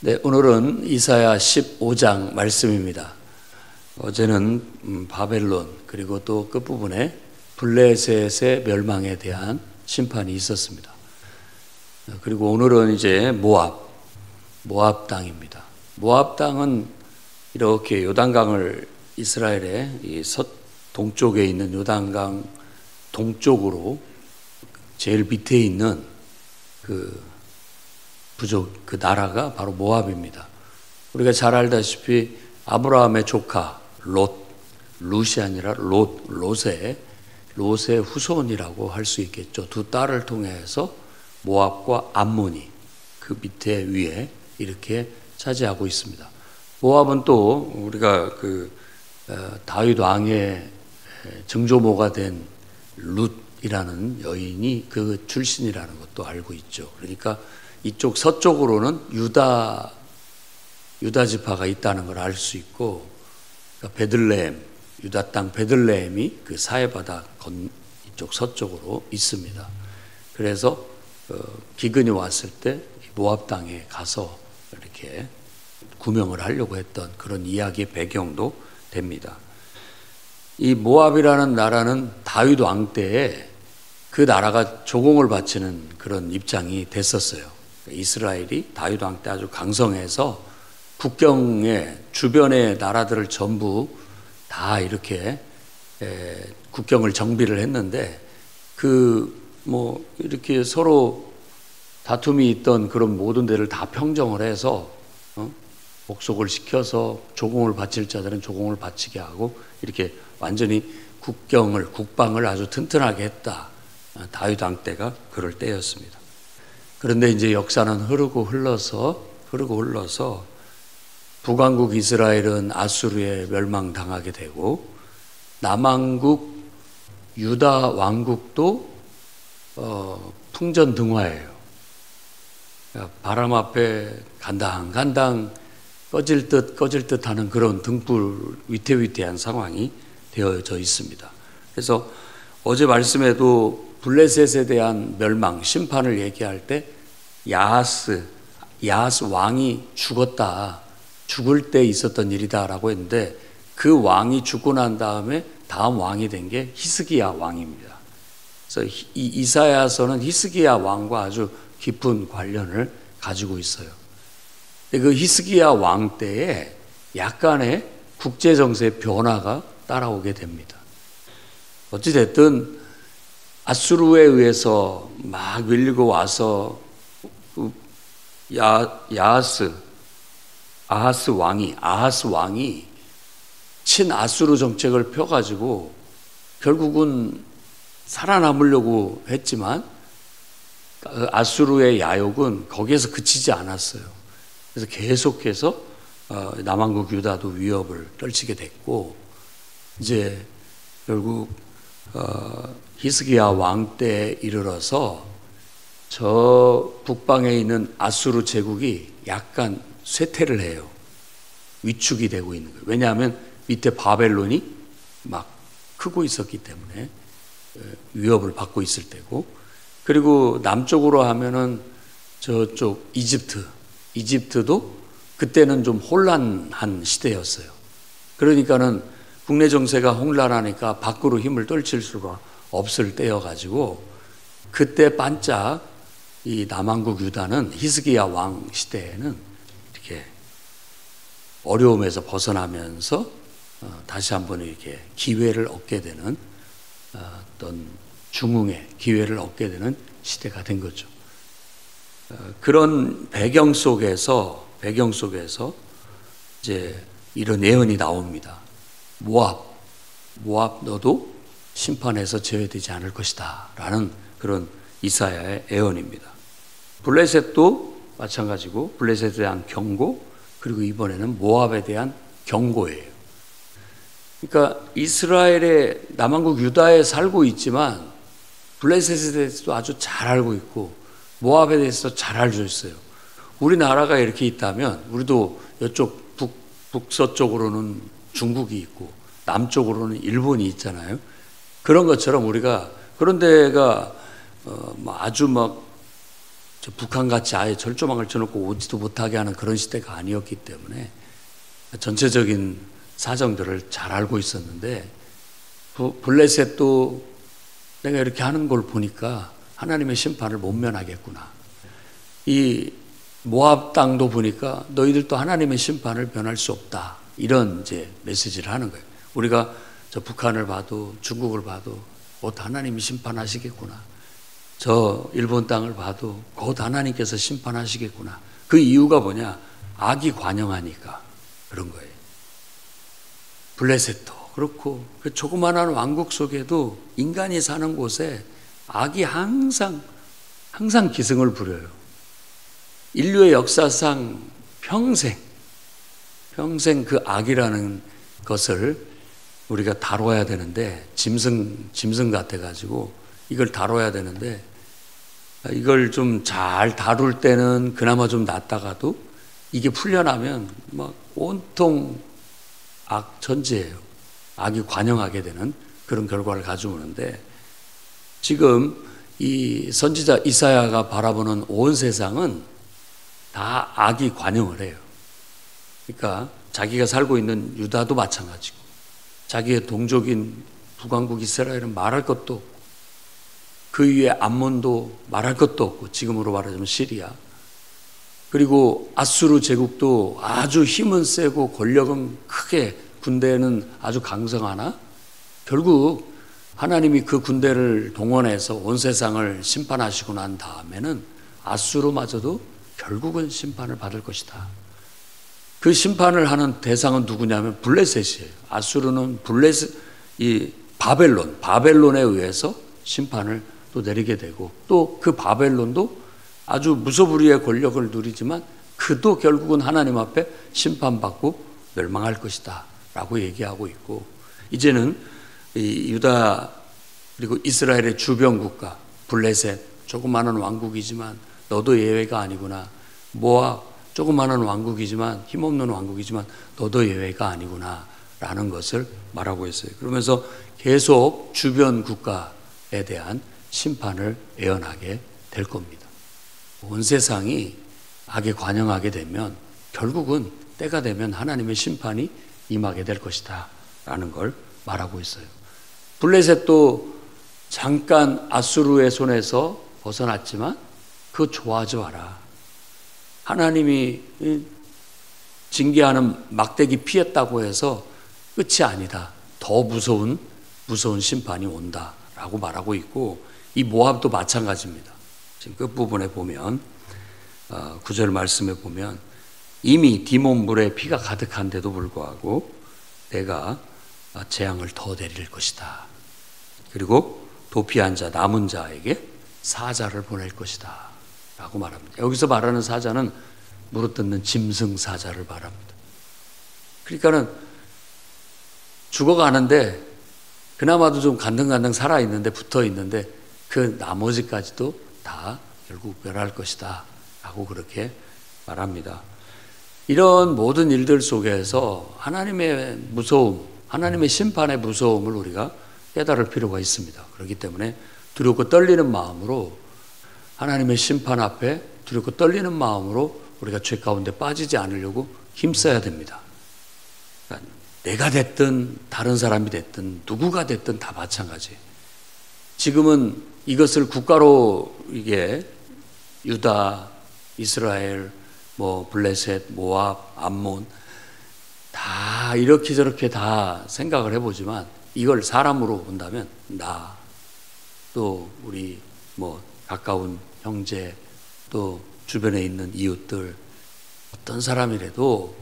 네, 오늘은 이사야 15장 말씀입니다. 어제는 바벨론 그리고 또 끝부분에 블레셋의 멸망에 대한 심판이 있었습니다. 그리고 오늘은 이제 모압 땅입니다. 모압 땅은 이렇게 요단강을 이스라엘의 이 동쪽에 있는 요단강 동쪽으로 제일 밑에 있는 그 나라가 바로 모압입니다. 우리가 잘 알다시피 아브라함의 조카 룻이 아니라 롯의 후손이라고 할 수 있겠죠. 두 딸을 통해서 모압과 암몬이 그 밑에 위에 이렇게 차지하고 있습니다. 모압은 또 우리가 다윗 왕의 증조모가 된 룻이라는 여인이 그 출신이라는 것도 알고 있죠. 그러니까 이쪽 서쪽으로는 유다 지파가 있다는 걸 알 수 있고, 그러니까 베들레헴, 유다 땅 베들레헴이 그 사해바다 이쪽 서쪽으로 있습니다. 그래서 기근이 왔을 때 모압 땅에 가서 이렇게 구명을 하려고 했던 그런 이야기의 배경도 됩니다. 이 모압이라는 나라는 다윗 왕 때에 그 나라가 조공을 바치는 그런 입장이 됐었어요. 이스라엘이 다윗 왕 때 아주 강성해서 국경의 주변의 나라들을 전부 다 이렇게 국경을 정비를 했는데 이렇게 서로 다툼이 있던 그런 모든 데를 다 평정을 해서 복속을 시켜서 조공을 바칠 자들은 조공을 바치게 하고 이렇게 완전히 국방을 아주 튼튼하게 했다. 다윗 왕 때가 그럴 때였습니다. 그런데 이제 역사는 흐르고 흘러서 북왕국 이스라엘은 아수르에 멸망당하게 되고 남왕국 유다 왕국도 풍전등화예요. 바람 앞에 간당 꺼질 듯 하는 그런 등불 위태위태한 상황이 되어져 있습니다. 그래서 어제 말씀에도 블레셋에 대한 멸망, 심판을 얘기할 때 야하스 왕이 죽을 때 있었던 일이다라고 했는데 그 왕이 죽고 난 다음에 다음 왕이 된 게 히스기야 왕입니다. 그래서 이 이사야서는 히스기야 왕과 아주 깊은 관련을 가지고 있어요. 그 히스기야 왕 때에 약간의 국제정세 변화가 따라오게 됩니다. 어찌됐든 아수르에 의해서 막 밀리고 와서 아하스 왕이 친아수르 정책을 펴가지고 결국은 살아남으려고 했지만 아수르의 야욕은 거기에서 그치지 않았어요. 그래서 계속해서 남왕국 유다도 위협을 떨치게 됐고 이제 결국 히스기야 왕 때에 이르러서 저 북방에 있는 아수르 제국이 약간 쇠퇴를 해요. 위축이 되고 있는 거예요. 왜냐하면 밑에 바벨론이 막 크고 있었기 때문에 위협을 받고 있을 때고, 그리고 남쪽으로 하면은 저쪽 이집트도 그때는 좀 혼란한 시대였어요. 그러니까는 국내 정세가 혼란하니까 밖으로 힘을 떨칠 수가 없을 때여가지고 그때 반짝 이 남왕국 유다는 히스기야 왕 시대에는 이렇게 어려움에서 벗어나면서 다시 한번 이렇게 기회를 얻게 되는 어떤 중흥의 기회를 얻게 되는 시대가 된 거죠. 그런 배경 속에서 이제 이런 예언이 나옵니다. 모압 너도 심판에서 제외되지 않을 것이다 라는 그런 이사야의 예언입니다. 블레셋도 마찬가지고 블레셋에 대한 경고, 그리고 이번에는 모압에 대한 경고예요. 그러니까 이스라엘의 남왕국 유다에 살고 있지만 블레셋에 대해서도 아주 잘 알고 있고 모압에 대해서 잘 알고 있어요. 우리나라가 이렇게 있다면 우리도 이쪽 북서쪽으로는 중국이 있고 남쪽으로는 일본이 있잖아요. 그런 것처럼 우리가 그런 데가 아주 북한같이 아예 철조망을 쳐놓고 오지도 못하게 하는 그런 시대가 아니었기 때문에 전체적인 사정들을 잘 알고 있었는데, 블레셋도 내가 이렇게 하는 걸 보니까 하나님의 심판을 못 면하겠구나. 이 모압 땅도 보니까 너희들도 하나님의 심판을 면할 수 없다. 이런 이제 메시지를 하는 거예요. 우리가 저 북한을 봐도 중국을 봐도 곧 하나님이 심판하시겠구나. 저 일본 땅을 봐도 곧 하나님께서 심판하시겠구나. 그 이유가 뭐냐? 악이 관영하니까 그런 거예요. 블레셋도 그렇고 그 조그마한 왕국 속에도 인간이 사는 곳에 악이 항상 기승을 부려요. 인류의 역사상 평생 그 악이라는 것을 우리가 다뤄야 되는데, 짐승 같아가지고 이걸 다뤄야 되는데, 이걸 좀 잘 다룰 때는 그나마 좀 낫다가도 이게 풀려나면 막 온통 악 천지예요. 악이 관영하게 되는 그런 결과를 가져오는데, 지금 이 선지자 이사야가 바라보는 온 세상은 다 악이 관영을 해요. 그러니까 자기가 살고 있는 유다도 마찬가지고, 자기의 동족인 북왕국 이스라엘은 말할 것도 없고, 그 위에 암몬도 말할 것도 없고, 지금으로 말하자면 시리아, 그리고 아수르 제국도 아주 힘은 세고 권력은 크게, 군대는 아주 강성하나 결국 하나님이 그 군대를 동원해서 온 세상을 심판하시고 난 다음에는 아수르마저도 결국은 심판을 받을 것이다. 그 심판을 하는 대상은 누구냐면 블레셋이에요. 아수르는 이 바벨론에 의해서 심판을 또 내리게 되고, 또 그 바벨론도 아주 무소불위의 권력을 누리지만 그도 결국은 하나님 앞에 심판받고 멸망할 것이다 라고 얘기하고 있고, 이제는 이 유다 그리고 이스라엘의 주변 국가 블레셋, 조그마한 왕국이지만 너도 예외가 아니구나. 모압, 조그마한 왕국이지만, 힘없는 왕국이지만 너도 예외가 아니구나 라는 것을 말하고 있어요. 그러면서 계속 주변 국가에 대한 심판을 예언하게 될 겁니다. 온 세상이 악에 관영하게 되면 결국은 때가 되면 하나님의 심판이 임하게 될 것이다 라는 걸 말하고 있어요. 블레셋도 잠깐 아수르의 손에서 벗어났지만 그거 좋아하지 마라. 하나님이 징계하는 막대기 피했다고 해서 끝이 아니다. 더 무서운 심판이 온다라고 말하고 있고, 이 모압도 마찬가지입니다. 지금 끝부분에 보면 9절 말씀에 보면 이미 디몬 물에 피가 가득한데도 불구하고 내가 재앙을 더 내릴 것이다. 그리고 도피한 자, 남은 자에게 사자를 보낼 것이다 라고 말합니다. 여기서 말하는 사자는 물어뜯는 짐승 사자를 말합니다. 그러니까는 죽어가는데 그나마도 좀 간등간등 살아있는데, 붙어있는데 그 나머지까지도 다 결국 멸할 것이다 라고 그렇게 말합니다. 이런 모든 일들 속에서 하나님의 무서움, 하나님의 심판의 무서움을 우리가 깨달을 필요가 있습니다. 그렇기 때문에 두렵고 떨리는 마음으로, 하나님의 심판 앞에 두렵고 떨리는 마음으로 우리가 죄 가운데 빠지지 않으려고 힘써야 됩니다. 그러니까 내가 됐든 다른 사람이 됐든 누구가 됐든 다 마찬가지예요. 지금은 이것을 국가로 이게 유다, 이스라엘, 블레셋, 모압, 암몬 다 이렇게 저렇게 다 생각을 해보지만, 이걸 사람으로 본다면 나, 또 우리 가까운 형제, 또 주변에 있는 이웃들, 어떤 사람이라도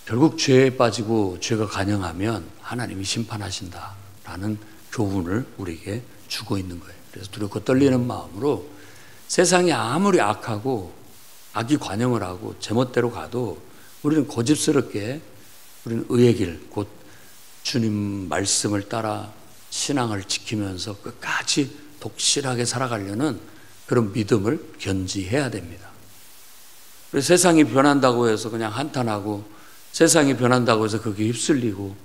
결국 죄에 빠지고 죄가 간영하면 하나님이 심판하신다라는 교훈을 우리에게 주고 있는 거예요. 그래서 두렵고 떨리는 마음으로 세상이 아무리 악하고 악이 관영을 하고 제멋대로 가도 우리는 고집스럽게, 우리는 의의 길, 곧 주님 말씀을 따라 신앙을 지키면서 끝까지 독실하게 살아가려는 그런 믿음을 견지해야 됩니다. 그래서 세상이 변한다고 해서 그냥 한탄하고, 세상이 변한다고 해서 거기에 휩쓸리고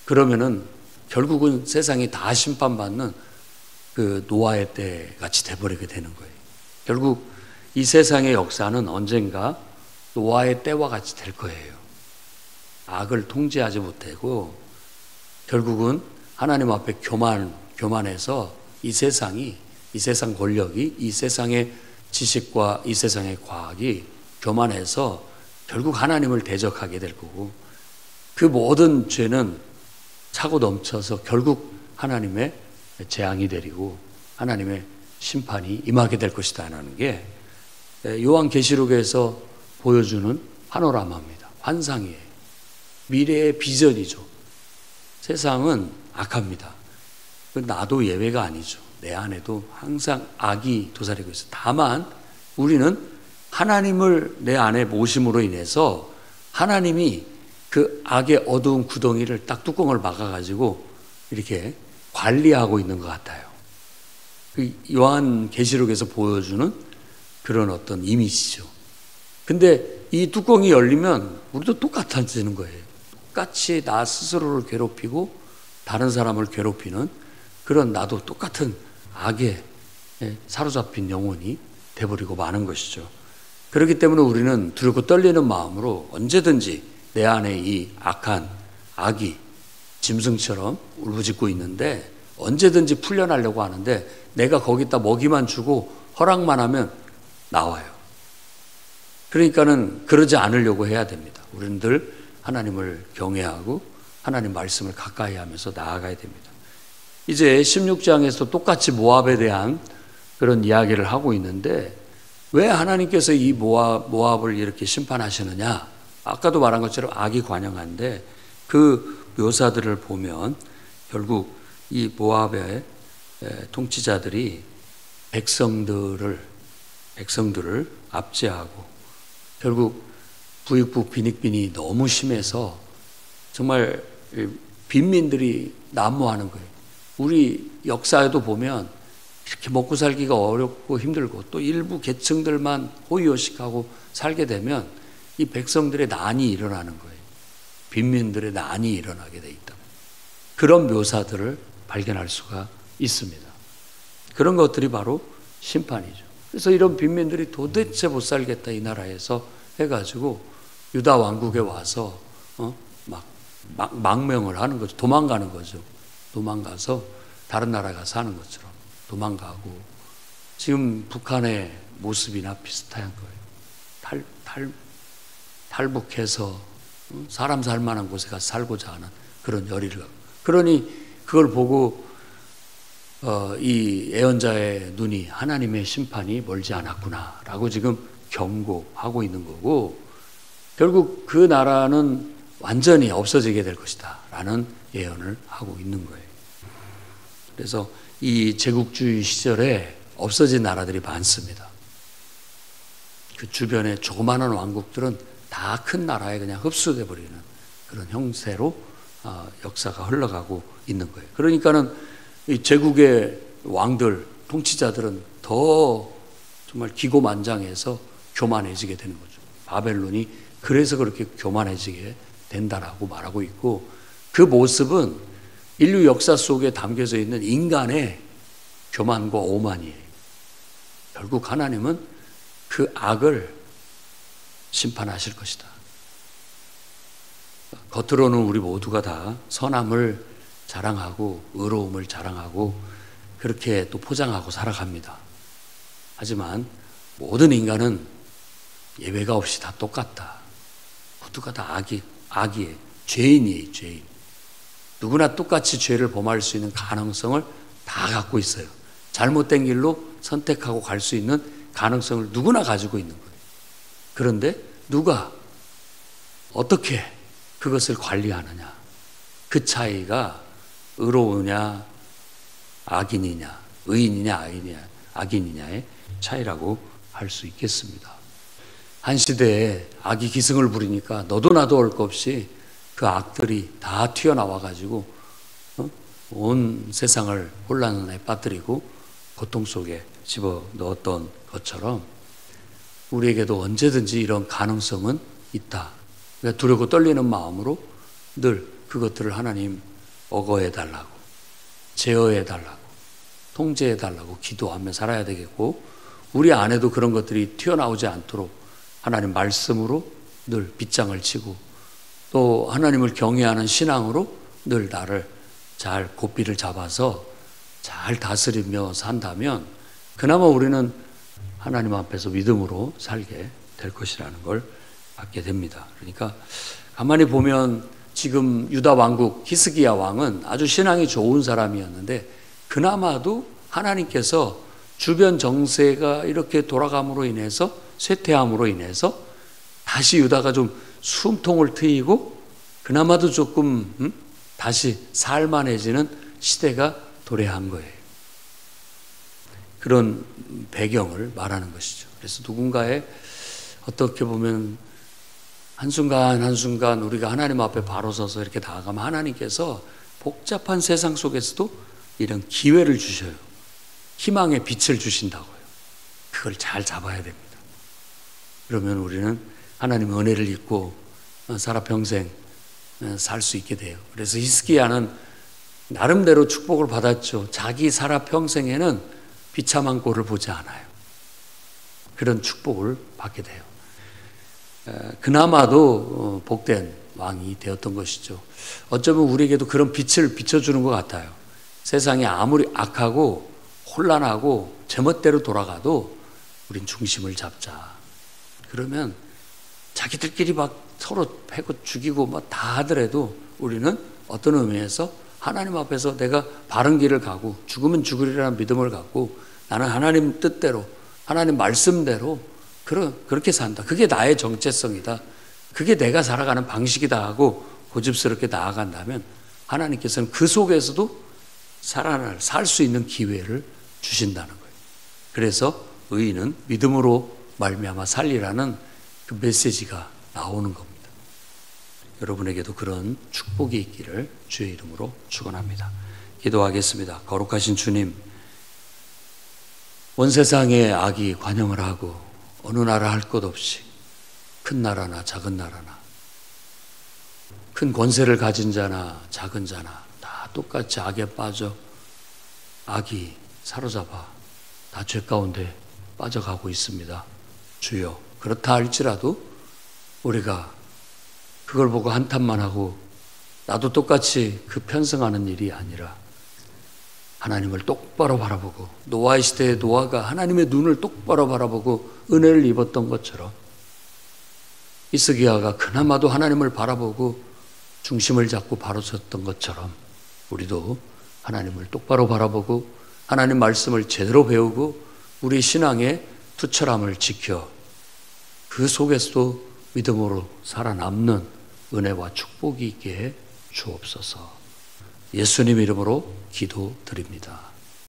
그러면은 결국은 세상이 다 심판받는 그 노아의 때 같이 돼버리게 되는 거예요. 결국 이 세상의 역사는 언젠가 노아의 때와 같이 될 거예요. 악을 통제하지 못하고 결국은 하나님 앞에 교만해서 이 세상 권력이, 이 세상의 지식과 이 세상의 과학이 교만해서 결국 하나님을 대적하게 될 거고, 그 모든 죄는 차고 넘쳐서 결국 하나님의 재앙이 내리고 하나님의 심판이 임하게 될 것이다 라는 게 요한계시록에서 보여주는 파노라마입니다. 환상이에요. 미래의 비전이죠. 세상은 악합니다. 나도 예외가 아니죠. 내 안에도 항상 악이 도사리고 있어요. 다만 우리는 하나님을 내 안에 모심으로 인해서 하나님이 그 악의 어두운 구덩이를 딱 뚜껑을 막아가지고 이렇게 관리하고 있는 것 같아요. 그 요한계시록에서 보여주는 그런 어떤 이미지죠. 근데 이 뚜껑이 열리면 우리도 똑같아지는 거예요. 똑같이 나 스스로를 괴롭히고 다른 사람을 괴롭히는 그런 나도 똑같은 악에 사로잡힌 영혼이 돼버리고 마는 것이죠. 그렇기 때문에 우리는 두렵고 떨리는 마음으로 언제든지 내 안에 이 악한 악이 짐승처럼 울부짖고 있는데 언제든지 풀려나려고 하는데 내가 거기다 먹이만 주고 허락만 하면 나와요. 그러니까는 그러지 않으려고 해야 됩니다. 우리는 늘 하나님을 경외하고 하나님 말씀을 가까이 하면서 나아가야 됩니다. 이제 16장에서 똑같이 모압에 대한 그런 이야기를 하고 있는데 왜 하나님께서 이 모압을 이렇게 심판하시느냐? 아까도 말한 것처럼 악이 관영한데 그 묘사들을 보면 결국 이 모압의 통치자들이 백성들을 압제하고 결국 부익부 빈익빈이 너무 심해서 정말 빈민들이 난무하는 거예요. 우리 역사에도 보면 이렇게 먹고 살기가 어렵고 힘들고 또 일부 계층들만 호의호식하고 살게 되면 이 백성들의 난이 일어나는 거예요. 빈민들의 난이 일어나게 돼 있다. 그런 묘사들을 발견할 수가 있습니다. 그런 것들이 바로 심판이죠. 그래서 이런 빈민들이 도대체 못 살겠다 이 나라에서 해가지고 유다 왕국에 와서 망명을 하는 거죠. 도망가는 거죠. 도망가서 다른 나라 가서 사는 것처럼 도망가고 지금 북한의 모습이나 비슷한 거예요. 탈북해서 사람 살 만한 곳에 가서 살고자 하는 그런 열의를 하고 그러니 그걸 보고 이 예언자의 눈이 하나님의 심판이 멀지 않았구나라고 지금 경고하고 있는 거고 결국 그 나라는 완전히 없어지게 될 것이다 라는 예언을 하고 있는 거예요. 그래서 이 제국주의 시절에 없어진 나라들이 많습니다. 그 주변에 조그마한 왕국들은 다 큰 나라에 그냥 흡수돼 버리는 그런 형태로 역사가 흘러가고 있는 거예요. 그러니까는 이 제국의 왕들, 통치자들은 더 정말 기고만장해서 교만해지게 되는 거죠. 바벨론이 그래서 그렇게 교만해지게 된다라고 말하고 있고 그 모습은 인류 역사 속에 담겨져 있는 인간의 교만과 오만이에요. 결국 하나님은 그 악을 심판하실 것이다. 겉으로는 우리 모두가 다 선함을 자랑하고 의로움을 자랑하고 그렇게 또 포장하고 살아갑니다. 하지만 모든 인간은 예외가 없이 다 똑같다. 모두가 다 악이에요. 죄인이에요. 죄인. 누구나 똑같이 죄를 범할 수 있는 가능성을 다 갖고 있어요. 잘못된 길로 선택하고 갈 수 있는 가능성을 누구나 가지고 있는 거예요. 그런데 누가 어떻게 그것을 관리하느냐. 그 차이가 의로우냐 악인이냐 의인이냐 악인이냐의 차이라고 할 수 있겠습니다. 한 시대에 악이 기승을 부리니까 너도 나도 할 것 없이 그 악들이 다 튀어나와 가지고 온 세상을 혼란에 빠뜨리고 고통 속에 집어넣었던 것처럼 우리에게도 언제든지 이런 가능성은 있다. 그러니까 두렵고 떨리는 마음으로 늘 그것들을 하나님 억어해 달라고 제어해 달라고 통제해달라고 기도하며 살아야 되겠고, 우리 안에도 그런 것들이 튀어나오지 않도록 하나님 말씀으로 늘 빗장을 치고, 또 하나님을 경외하는 신앙으로 늘 나를 잘 고삐를 잡아서 잘 다스리며 산다면 그나마 우리는 하나님 앞에서 믿음으로 살게 될 것이라는 걸 받게 됩니다. 그러니까 가만히 보면 지금 유다 왕국 히스기야 왕은 아주 신앙이 좋은 사람이었는데, 그나마도 하나님께서 주변 정세가 이렇게 돌아감으로 인해서, 쇠퇴함으로 인해서 다시 유다가 좀 숨통을 트이고 그나마도 조금 다시 살만해지는 시대가 도래한 거예요. 그런 배경을 말하는 것이죠. 그래서 누군가의 어떻게 보면 한순간 한순간 우리가 하나님 앞에 바로 서서 이렇게 나아가면 하나님께서 복잡한 세상 속에서도 이런 기회를 주셔요. 희망의 빛을 주신다고요. 그걸 잘 잡아야 됩니다. 그러면 우리는 하나님의 은혜를 입고 살아 평생 살 수 있게 돼요. 그래서 히스기야는 나름대로 축복을 받았죠. 자기 살아 평생에는 비참한 꼴을 보지 않아요. 그런 축복을 받게 돼요. 그나마도 복된 왕이 되었던 것이죠. 어쩌면 우리에게도 그런 빛을 비춰주는 것 같아요. 세상이 아무리 악하고 혼란하고 제멋대로 돌아가도 우린 중심을 잡자. 그러면 자기들끼리 막 서로 패고 죽이고 막 다 하더라도 우리는 어떤 의미에서 하나님 앞에서 내가 바른 길을 가고 죽으면 죽으리라는 믿음을 갖고 나는 하나님 뜻대로 하나님 말씀대로 그렇게 산다. 그게 나의 정체성이다. 그게 내가 살아가는 방식이다 하고 고집스럽게 나아간다면 하나님께서는 그 속에서도 살 수 있는 기회를 주신다는 거예요. 그래서 의인은 믿음으로 말미암아 살리라는 그 메시지가 나오는 겁니다. 여러분에게도 그런 축복이 있기를 주의 이름으로 축원합니다. 기도하겠습니다. 거룩하신 주님, 온 세상에 악이 관영을 하고 어느 나라 할 것 없이 큰 나라나 작은 나라나 큰 권세를 가진 자나 작은 자나 다 똑같이 악에 빠져 악이 사로잡아 다 죄 가운데 빠져가고 있습니다. 주여, 그렇다 할지라도 우리가 그걸 보고 한탄만 하고 나도 똑같이 그 편승하는 일이 아니라 하나님을 똑바로 바라보고, 노아의 시대에 노아가 하나님의 눈을 똑바로 바라보고 은혜를 입었던 것처럼 히스기야가 그나마도 하나님을 바라보고 중심을 잡고 바로 섰던 것처럼 우리도 하나님을 똑바로 바라보고 하나님 말씀을 제대로 배우고 우리 신앙의 투철함을 지켜 그 속에서도 믿음으로 살아남는 은혜와 축복이 있게 해 주옵소서. 예수님 이름으로 기도드립니다.